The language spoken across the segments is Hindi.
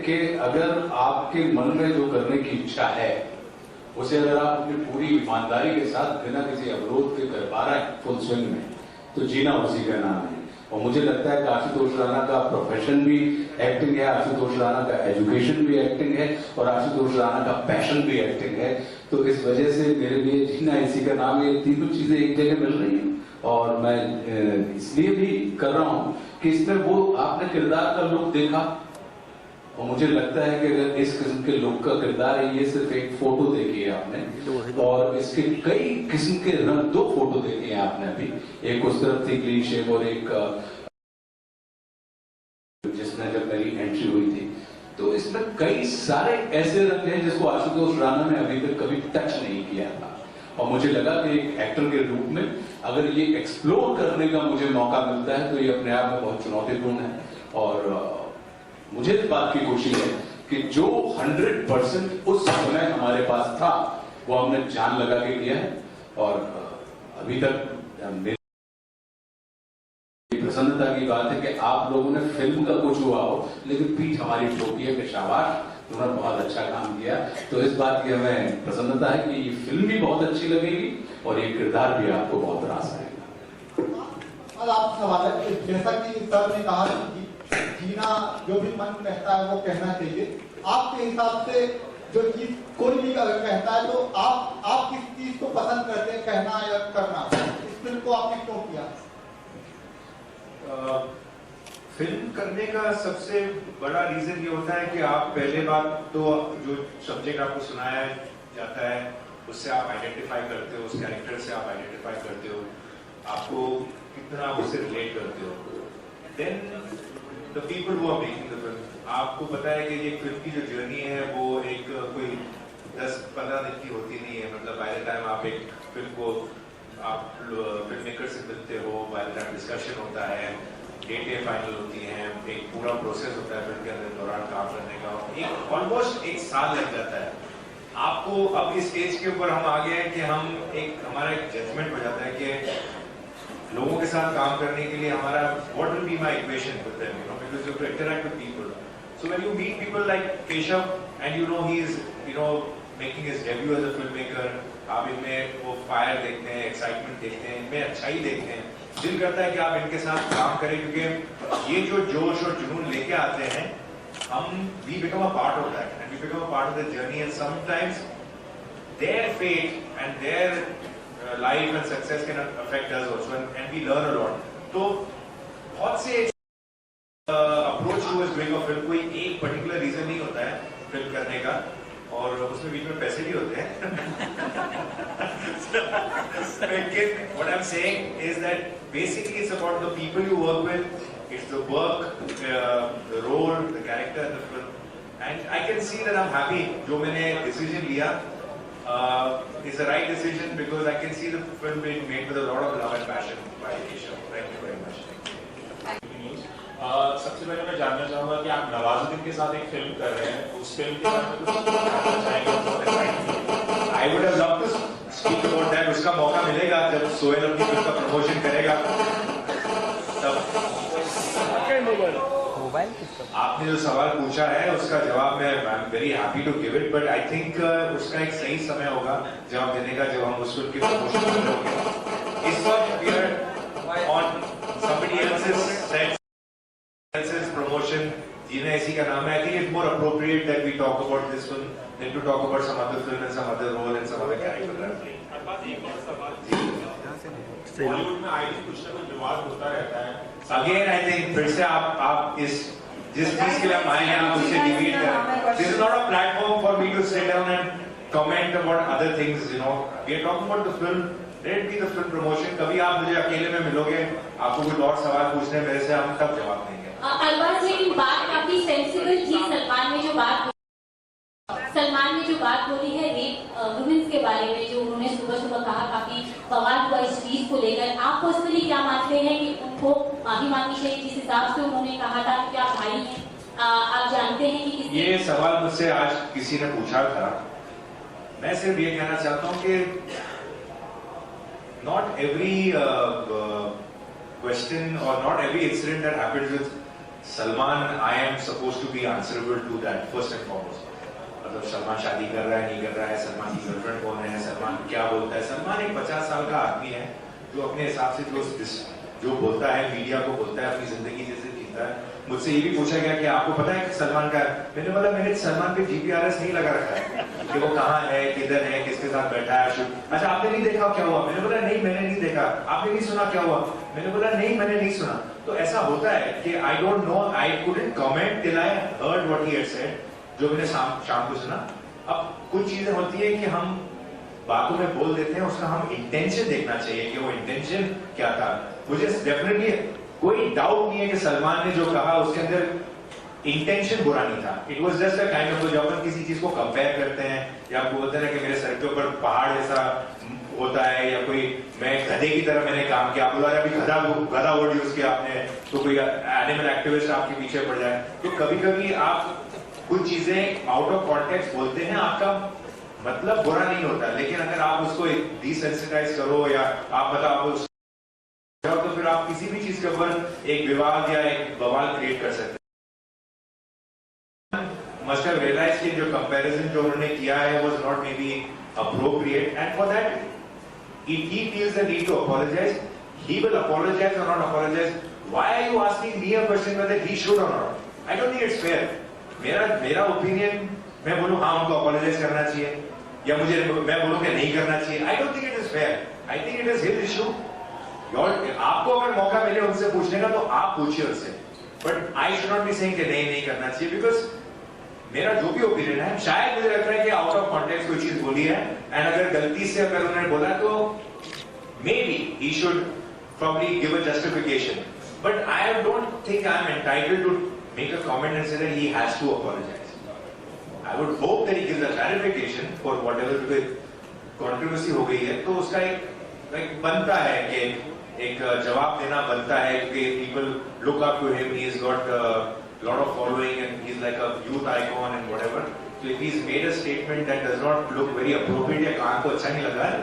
कि अगर आपके मन में जो करने की इच्छा है उसे अगर आप अपनी पूरी ईमानदारी के साथ बिना किसी अवरोध के कर पा रहे हैं फुल स्विंग में, तो जीना उसी का नाम है। और मुझे लगता है कि आशुतोष राणा का प्रोफेशन भी एक्टिंग है, आशुतोष राणा का एजुकेशन भी एक्टिंग है और आशुतोष राणा का पैशन भी एक्टिंग है। तो इस वजह से मेरे लिए जीना इसी का नाम है, ये तीनों चीजें एक जगह मिल रही हैं। और मैं इसलिए भी कर रहा हूं कि इसमें वो आपने किरदार का लुक देखा और मुझे लगता है कि अगर इस किस्म के लुक का किरदार है, ये सिर्फ एक फोटो देखी है आपने और इसके कई किस्म के रंग, 2 फोटो देखे हैं आपने अभी, एक उस तरफ थी क्लीन शेव और एक जिसमें जब मेरी एंट्री हुई थी। तो इसमें कई सारे ऐसे रंग हैं जिसको आशुतोष राणा ने अभी तक कभी टच नहीं किया था और मुझे लगा कि एक एक्टर के रूप में अगर ये एक्सप्लोर करने का मुझे मौका मिलता है तो ये अपने आप में बहुत चुनौतीपूर्ण है। और मुझे इस बात की खुशी है कि जो 100% उस समय हमारे पास था वो हमने जान लगा के किया है। और अभी तक मेरी प्रसन्नता की बात है कि आप लोगों ने फिल्म का कुछ हुआ हो लेकिन पीठ हमारी ठोकी है कि शाबाश, तुमने बहुत अच्छा काम किया। तो इस बात की हमें प्रसन्नता है कि ये फिल्म भी बहुत अच्छी लगेगी और ये किरदार भी आपको बहुत रास आएगा। आप सवाल है, जैसा कि सर ने कहा कि जीना जो भी मन कहता है वो कहना चाहिए, आपके हिसाब से जो चीज कोई भी कहता है तो आप किस चीज को पसंद करते हैं, कहना या करना? इस फिल्म को आपने क्यों किया? फिल्म करने का सबसे बड़ा रीजन ये होता है कि आप पहले बात तो जो सब्जेक्ट आपको सुनाया जाता है उससे आप आइडेंटिफाई करते हो, उस कैरेक्टर से आप आइडेंटिफाई करते हो, आपको कितना आप उससे रिलेट करते हो। Then the people who are making the film, आपको पता है कि ये फिल्म की जो जर्नी है वो एक कोई 10-15 दिन की होती नहीं है। मतलब बाय द टाइम आप एक फिल्म को आप फिल्म मेकर से मिलते हो, बाय द टाइम डिस्कशन होता है, डेटें फाइनल होती हैं, एक पूरा प्रोसेस होता है फिल्म के अंदर दौरान काम करने का, एक ऑलमोस्ट 1 साल लग जाता है आपको। अब इस स्टेज के ऊपर हम आ गए हैं कि हम हमारा एक जजमेंट हो जाता है कि लोगों के साथ काम करने के लिए हमारा what will be my equation with them, you know, because you interact with people. So when you meet people like Keshav and you know he is making his debut as a film maker, आप इनमें वो फायर देखते हैं, एक्साइटमेंट देखते हैं, इनमें अच्छाई देखते हैं, दिल करता है कि आप इनके साथ काम करें क्योंकि ये जो जोश और जुनून लेके आते हैं हम we become a part of that and we become a part of the journey and sometimes their fate and their life and success can affect us also and we learn a lot. तो बहुत से approach towards doing a film, कोई एक particular reason नहीं होता है फिल्म करने का और उसमें बीच में पैसे भी होते हैं। लेकिन what I'm saying is that basically it's about the people you work with, it's the work, the role, the character in the film, and I can see that I'm happy जो मैंने decision लिया is the right decision because I can see the film being made with a lot of love and passion by Keshav. Thank you very much. सबसे पहले मैं जानना चाहूंगा कि आप नवाजुद्दीन के साथ एक फिल्म कर रहे हैं, उस फिल्म के बारे में कुछ कहना चाहेंगे? I would have loved to speak about that. उसका मौका मिलेगा जब सोहेल अपनी फिल्म का प्रमोशन करेगा तब। आपने जो सवाल पूछा है उसका जवाब मैं I am very happy to give it, but I think उसका एक सही समय होगा जवाब देने का जब हम उस फिल्म की प्रमोशन करेंगे। इस वक्त we are on somebody else's set, else's promotion, जीना इसी का नाम है। I think it's more appropriate that we talk about this film than to talk about some other film and some other role and some other character that I'm playing. Bollywood में आईडी कुछ ना कुछ विवाद होता रहता है। Again, I think फिर से आप इस जिस चीज के लिए हम आए हैं आप उसे डिबेट करें। This is not a platform for me to sit down and comment about other things, you know. We are talking about the film. Let it be the film promotion. कभी आप मुझे अकेले में मिलोगे, आपको कोई और सवाल पूछने मेरे से, हम तब जवाब देंगे। अलबत्त लेकिन बात काफी सेंसिबल थी। सलमान ने जो बात बोली है रेप वुमेन्स के बारे में, जो उन्होंने सुबह सुबह कहा, काफी बवाल हुआ इस चीज को लेकर। आप पर्सनली क्या मानते हैं कि उनको माफी मांगनी चाहिए जिस हिसाब से उन्होंने कहा था कि आप भाई हैं? आप जानते हैं कि ये सवाल मुझसे आज किसी ने पूछा था। मैं सिर्फ ये कहना चाहता हूँ कि not every question or not every incident that happens with Salman, I am suppose to be answerable to that first and foremost. मतलब सलमान शादी कर रहा है नहीं कर रहा है, सलमान की गर्लफ्रेंड कौन है, सलमान क्या बोलता है। सलमान एक 50 साल का आदमी है जो अपने हिसाब से जो बोलता है, मीडिया को बोलता है, अपनी जिंदगी जैसे जीता है। मुझसे ये भी पूछा गया कि आपको पता है कि सलमान का, मैंने बोला मैंने सलमान पे GPRS नहीं लगा रखा है कि वो कहाँ है, किधर है, किसके साथ बैठा है। अच्छा आपने नहीं देखा क्या हुआ? मैंने बोला नहीं मैंने नहीं देखा। आपने नहीं सुना क्या हुआ? मैंने बोला नहीं मैंने नहीं सुना। तो ऐसा होता है कि I don't know, I couldn't comment till I heard what he had said, जो मैंने शाम को सुना। अब कुछ चीजें होती है कि हम बातों में बोल देते हैं, उसका हम इंटेंशन देखना चाहिए कि वो इंटेंशन क्या था। मुझे डेफिनेटली कोई डाउट नहीं है कि सलमान ने जो कहा उसके अंदर इंटेंशन बुरा नहीं था। It was just a kind of, जब अपन किसी चीज को कंपेयर करते हैं या बोलते हैं कि मेरे सर के ऊपर पहाड़ जैसा होता है, या कोई मैं गधे की तरह मैंने काम किया, बोला अभी गधा वर्ड यूज किया आपने, तो कोई एनिमल एक्टिविस्ट आपके पीछे पड़ जाए। तो कभी कभी आप कुछ चीजें आउट ऑफ कॉन्टेक्स्ट बोलते हैं, आपका मतलब बुरा नहीं होता, लेकिन अगर आप उसको डिसेंसिटाइज करो या आप बताओ तो फिर आप किसी भी चीज के ऊपर एक विवाद या एक बवाल क्रिएट कर सकते हैं। मस्ट हैव रियलाइज्ड कि जो कंपैरिजन जो उन्होंने किया है was not may be appropriate, and for that if he feels the need to apologize, he will apologize or not apologize. Why are you asking me a question whether he should or not? I don't think it's fair. मेरा ओपिनियन, मैं बोलूं हाँ उनको अपोलोजाइज करना चाहिए या मैं बोलूं कि नहीं करना चाहिए, I don't think it is fair. I think it is his issue. आपको अगर मौका मिले उनसे पूछने का तो आप पूछिए उससे, but I should not be saying कि नहीं करना चाहिए, बिकॉज मेरा जो भी ओपिनियन है, शायद मुझे लगता है कि आउट ऑफ कॉन्टेक्स्ट कोई चीज बोली है, एंड अगर गलती से अगर उन्होंने बोला तो may be he should probably give a justification, but I don't think I'm entitled to make a comment and say that he has to apologize. I would hope that he gives a clarification for whatever controversy हो गई है, तो उसका एक बनता है कि एक जवाब देना बनता है, क्योंकि people look up to him, he's got lot of following and he's like a youth icon and whatever. So if he's made a statement that does not look very appropriate या कान को अच्छा नहीं लगा है,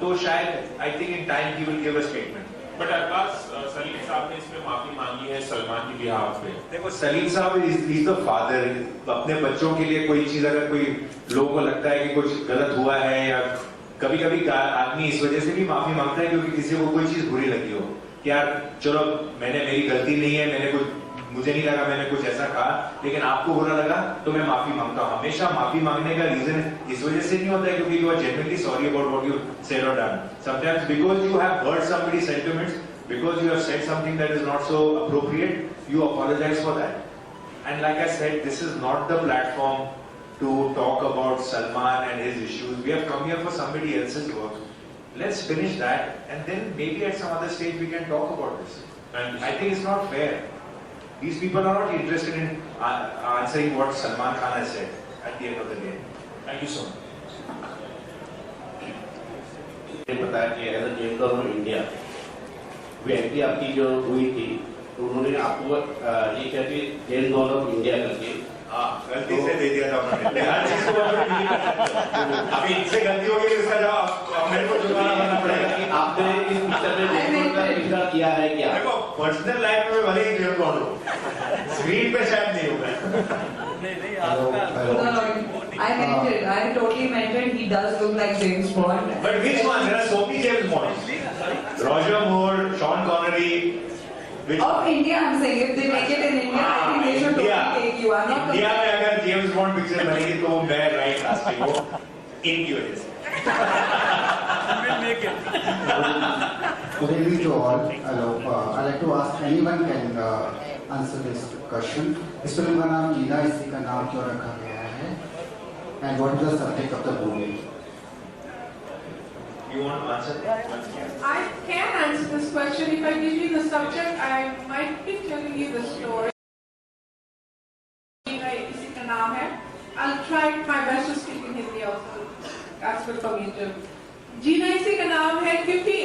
तो शायद I think in time he will give a statement. But Arbaaz Salim sahab ने इसमें माफी मांगी है सलमान की बिहाफ पे। देखो सलीम साहब इज द फादर, अपने बच्चों के लिए कोई चीज अगर कोई लोगों को लगता है कि कुछ गलत हुआ है, या कभी कभी आदमी इस वजह से भी माफी मांगता है क्योंकि किसी को कोई चीज बुरी लगी हो कि यार चलो मेरी गलती नहीं है, मुझे नहीं लगा मैंने कुछ ऐसा कहा, लेकिन आपको बुरा लगा तो मैं माफी मांगता हूँ। हमेशा माफी मांगने का रीजन इस वजह से नहीं होता है क्योंकि you are genuinely sorry about what you said और done. Sometimes because you have hurt somebody's sentiments, because you have said something that is not so appropriate, you apologize for that. And like I said, this is not the platform to talk about Salman and his issues. We have come here for somebody else's work. Let's finish that, and then maybe at some other stage we can talk about this. I think it's not fair. These people are not interested in answering what Salman Khan has said at the end of the day. Thank you so much. ये पता है कि as jail government India entry आपकी जो हुई थी तो उन्होंने आपको ये क्या कि जेल गवर्नमेंट ऑफ इंडिया करके गलती से दे दिया था उन्होंने। हर चीज को अभी इनसे गलती होगी तो इसका जवाब मेरे को चुकाना बनना पड़ेगा कि आपने इस पिक्चर में जेल का इकरार किया है क्या? देखो पर्सनल लाइफ में भले ही जेल कौन हो, स्क्रीन पे शायद नहीं होगा। I totally mentioned he does look like James Bond. But which one? There are so many James Bonds. Roger Moore, Sean Connery. Of India, I'm saying if they make it in India, I think they should totally take you. I'm not. India में अगर James Bond picture बनेगी तो मैं right casting हूँ इनकी वजह से। We'll make it. Good evening to all. Hello. I'd like to ask anyone can answer this question. इस फिल्म का नाम जीना इसी का नाम क्यों रखा गया है? And what is the subject of the movie? You want to answer? I can answer this question. If I give you the subject, I might be telling you the story. जीना इसी का नाम है. I'll try my best to speak in Hindi also. That's good for me too. जीना इसी का नाम है क्योंकि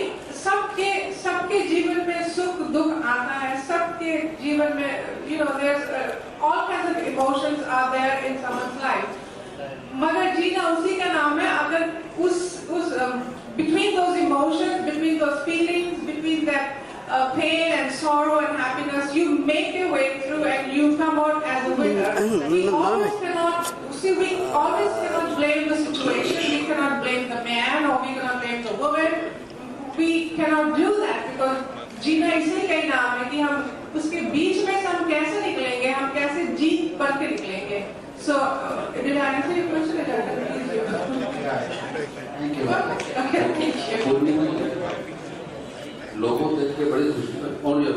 सबके जीवन में सुख दुख आता है, सबके जीवन में there's all kinds of emotions are there in someone's life. मगर जीना उसी का नाम है अगर उस between those emotions, between those feelings, between that pain and sorrow and happiness, you make your way through and you come out as a winner. We always cannot blame the situation, we cannot blame the man or we cannot blame the woman. We cannot do that because जीना इसलिए कई नाम है कि हम उसके बीच में से हम कैसे निकलेंगे, हम कैसे जीत बन के निकलेंगे. So, did I answer your question? Thank you. Okay, thank you. लोगों देख के बड़ी खुशी और ये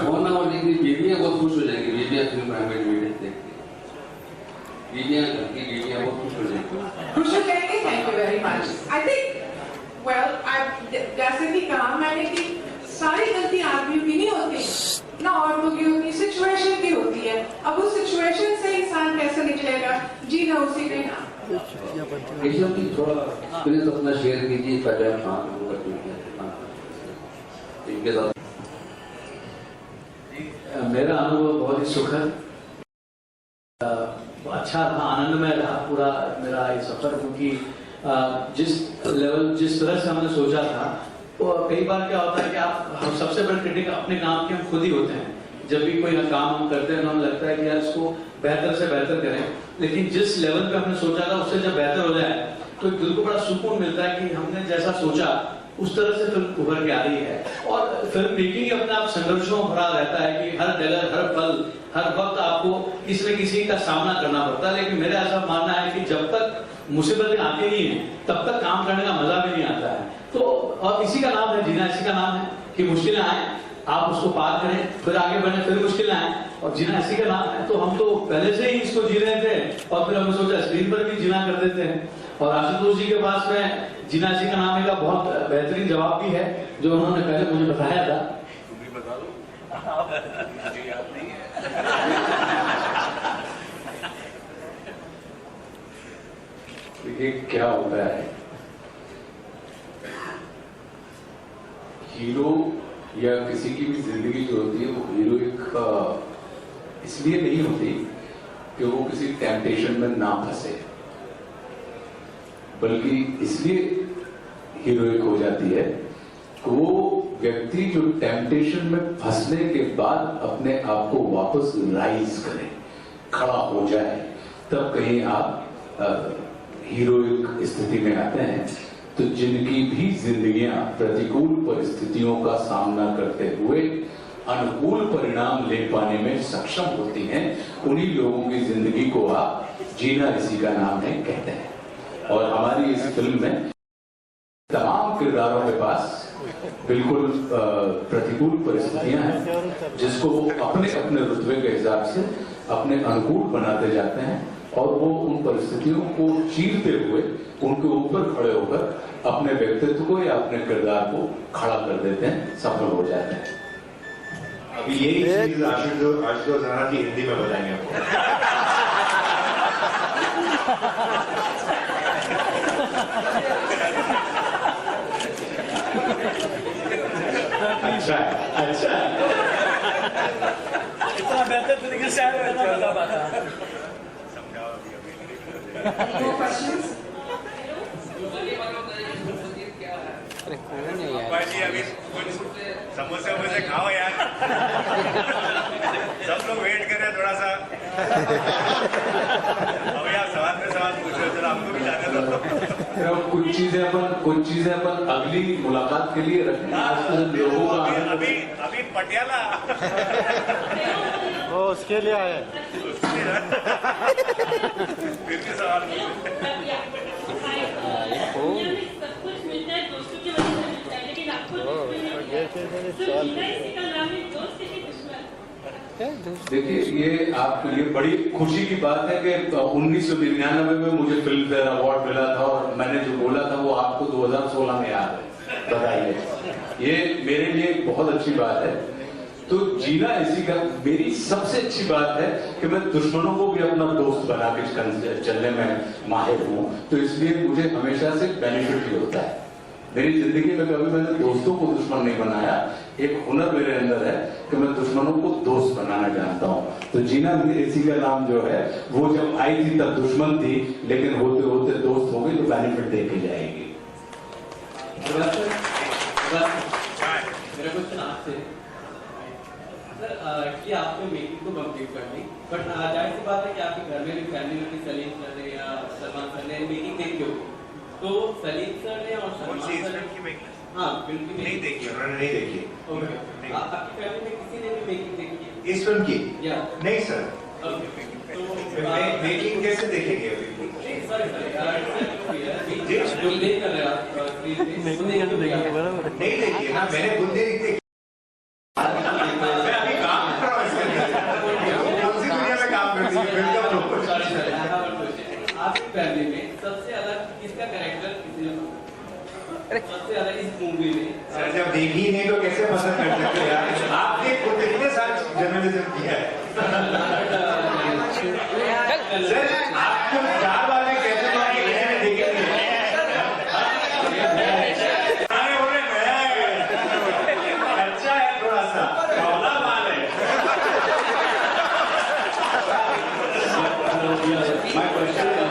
होना और लेकिन बीवियां बहुत खुश हो जाएंगी. बीवियां फिल्म प्राइवेट मीडिया देख के बीवियां घर की बीवियां बहुत खुश हो जाएंगी. खुश हो जाएंगे. Thank you very much. I think, well, जैसे कि कहा मैंने कि सारी गलती आदमियों की नहीं होती ना, औरतों की होती, सिचुएशन की होती है. अब उस सिचुएशन से इंसान कैसे निकलेगा, जीना उसी के नाम. थोड़ा प्लीज अपना शेयर कीजिए पहले इनके साथ. मेरा अनुभव बहुत ही सुखद, अच्छा था, आनंदमय रहा पूरा मेरा ये सफर, क्योंकि जिस तरह से हमने सोचा था, तो कई बार क्या होता है कि हम सबसे बड़े क्रिटिक अपने काम के हम खुद ही होते हैं. जब भी कोई काम हम करते हैं तो हमें लगता है कि यार इसको बेहतर से बेहतर करें, लेकिन जिस लेवल पे हमने सोचा था उससे जब बेहतर हो जाए तो दिल को बड़ा सुकून मिलता है कि हमने जैसा सोचा उस तरह से फिल्म उभर के आ रही है. और फिल्म मेकिंग अपने आप संघर्षों भरा रहता है कि हर जगह, हर पल, हर वक्त आपको किसी न किसी का सामना करना पड़ता है. लेकिन मेरा ऐसा मानना है कि जब तक मुसीबतें आती नहीं है तब तक काम करने का मजा भी नहीं आता है. तो और इसी का नाम है जीना, इसी का नाम है कि मुश्किलें आए आप उसको पार करें, फिर आगे बढ़े, फिर मुश्किलें आए, और जीना इसी का नाम है. तो हम तो पहले से ही इसको जी रहे थे और फिर हमने सोचा स्क्रीन पर भी जीना कर देते हैं. और आशुतोष जी के पास में जीना इसी का नाम है का बहुत बेहतरीन जवाब भी है जो उन्होंने पहले मुझे बताया था. देखिए क्या होता है, हीरो या किसी की भी जिंदगी जो होती है वो हीरोइक इसलिए नहीं होती कि वो किसी टेम्पटेशन में ना फंसे, बल्कि इसलिए हीरोइक हो जाती है कि वो व्यक्ति जो टेम्पटेशन में फंसने के बाद अपने आप को वापस राइज करे, खड़ा हो जाए, तब कहीं आप हीरोइक स्थिति में आते हैं. तो जिनकी भी जिंदगियां प्रतिकूल परिस्थितियों का सामना करते हुए अनुकूल परिणाम ले पाने में सक्षम होती हैं, उन्हीं लोगों की जिंदगी को आप जीना इसी का नाम है कहते हैं. और हमारी इस फिल्म में तमाम किरदारों के पास बिल्कुल प्रतिकूल परिस्थितियां हैं जिसको वो अपने अपने रुतबे के हिसाब से अपने अनुकूल बनाते जाते हैं, और वो उन परिस्थितियों को चीरते हुए उनके ऊपर खड़े होकर अपने व्यक्तित्व को या अपने किरदार को खड़ा कर देते हैं, सफल हो जाते हैं. अभी यही चीज आशुतोष राणा की हिंदी में बताएंगे आपको. अच्छा अच्छा इतना बेहतर तरीके से बता पाता. No questions? अभी समोसे वमोसे खाओ यार. सब लोग वेट कर रहे हैं थोड़ा सा. अब यार सवाल पे सवाल पूछ रहे हो, जरा हमको भी जाने दो. कुछ चीजें अपन अगली मुलाकात के लिए रखें. लोगों का अभी पटियाला वो उसके लिए आए. फिर भी सवाल देखिए, ये बड़ी खुशी की बात है कि 1999 में मुझे फिल्म फेयर अवार्ड मिला था और मैंने जो बोला था वो आपको 2016 में याद है. बताइए, ये मेरे लिए बहुत अच्छी बात है. तो जीना इसी का मेरी सबसे अच्छी बात है कि मैं दुश्मनों को भी अपना दोस्त बना के चलने में माहिर हूं. तो इसलिए मुझे हमेशा से बेनिफिट ही होता है. मेरी जिंदगी में कभी मैंने दोस्तों को दुश्मन नहीं बनाया. एक हुनर मेरे अंदर है कि मैं दुश्मनों को दोस्त बनाना जानता हूं. तो जीना इसी का नाम जो है वो जब आई थी तब दुश्मन थी, लेकिन होते होते दोस्त हो गई तो बेनिफिट दे के जाएगी. मेरा क्वेश्चन आपसे सर, कि आपने मेकिंग तो कंप्लीट कर ली, बट जाहिर सी बात है कि आपके घर में भी फैमिली में भी सलीम सर ने या सलमान सर ने मेकिंग देखी होगी, तो सलीम सर ने और सलमान सर ने हाँ फिल्म की नहीं देखी, उन्होंने नहीं देखी। ओके, आपकी फैमिली में किसी ने भी मेकिंग देखी है इस फिल्म की? या नहीं सर। ओके, तो मेकिंग कैसे देखेंगे अभी? सॉरी सर, जो देख कर रहे हैं आप स्क्रीन पे नहीं देखी ना, मैंने खुद नहीं देखी। मैं अभी काम कर रहा हूँ इसके अंदर। कौन सी दुनिया में काम करती है? फिल्म का प्रोपोजल। आपकी फैमिली में सबसे अलग किसका कैरेक्टर सबसे ज्यादा इस मूवी में? सर जब देखी ही नहीं तो कैसे पसंद कर सकते हो यार? आपने खुद इतने साल जर्नलिज्म किया है। सर आपको 4 बार में कहते हो कि किसी ने देखी नहीं है। अरे बोले नया है, अच्छा है, थोड़ा सा मौला माल है। My question is